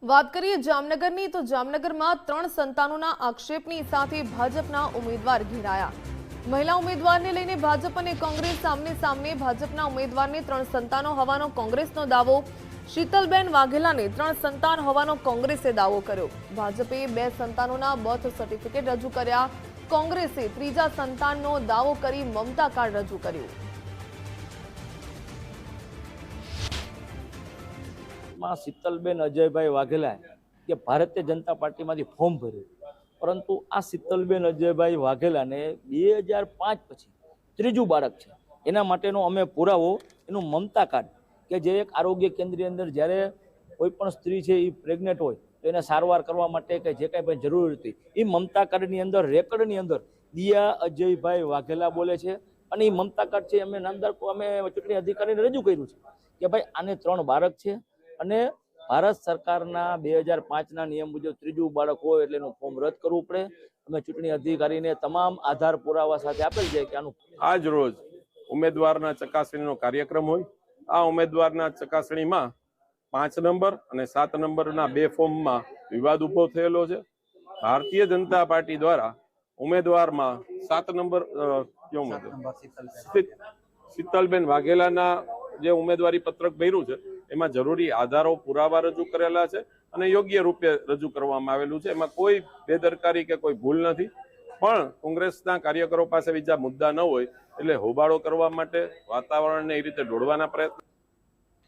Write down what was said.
વાત કરીએ જામનગરની તો જામનગરમાં 3 સંતાનોના આક્ષેપની સાથે ભાજપના ઉમેદવાર ઘેરાયા। મહિલા ઉમેદવારને લઈને ભાજપ અને કોંગ્રેસ સામને સામને। ભાજપના ઉમેદવારને 3 સંતાનો હોવાનો કોંગ્રેસનો દાવો। શીતલબેન વાઘેલાને 3 સંતાન હોવાનો કોંગ્રેસે દાવો કર્યો। ભાજપે 2 સંતાનોના બર્થ સર્ટિફિકેટ રજૂ કર્યા। કોંગ્રેસે ત્રીજા સંતાનનો દાવો કરી મમતા કાર્ડ રજૂ કર્યું। શીતલબેન અજયભાઈ વાઘેલા કે ભારતીય જનતા પાર્ટીમાંથી ફોર્મ ભર્યું, પરંતુ આ શીતલબેન અજયભાઈ વાઘેલાને 2005 પછી ત્રીજું બાળક છે। એના માટેનો અમે પુરાવો એનું મમતા કાર્ડ કે જે એક આરોગ્ય કેન્દ્રની અંદર જ્યારે કોઈ પણ સ્ત્રી છે એ પ્રેગ્નેન્ટ હોય તો એને સારવાર કરવા માટે કે જે કાંઈ પણ જરૂર હતી એ મમતા કાર્ડની અંદર રેકર્ડની અંદર દિયા અજયભાઈ વાઘેલા બોલે છે। અને એ મમતા કાર્ડ છે અમે નામદાર અમે ચૂંટણી અધિકારીને રજૂ કર્યું છે કે ભાઈ આને 3 બાળક છે અને ભારત સરકારના 2005ના નિયમ મુજબ ત્રીજું બાળક હોય એટલે એનું ફોર્મ રદ કરવું પડે। અમે ચૂંટણી અધિકારીને તમામ આધાર પુરાવા સાથે આપેલ છે કે આનું આજ રોજ ઉમેદવારના ચકાસણીનો કાર્યક્રમ હોય। આ ઉમેદવારના ચકાસણીમાં 5 નંબર અને 7 નંબરના 2 ફોર્મમાં વિવાદ ઉભો થયેલો છે। ભારતીય જનતા પાર્ટી દ્વારા ઉમેદવારમાં 7 નંબર શીતલબેન વાઘેલાના જે ઉમેદવારી પત્રક ભર્યું છે એમાં જરૂરી આધારો પુરાવા રજૂ કરેલા છે અને યોગ્ય રૂપે રજૂ કરવામાં આવેલું છે। એમાં કોઈ બેદરકારી કે કોઈ ભૂલ નથી, પણ કોંગ્રેસના કાર્યકરો પાસે બીજા મુદ્દા ન હોય એટલે હોબાળો કરવા માટે વાતાવરણને એ રીતે દોડવાના પ્રયત્ન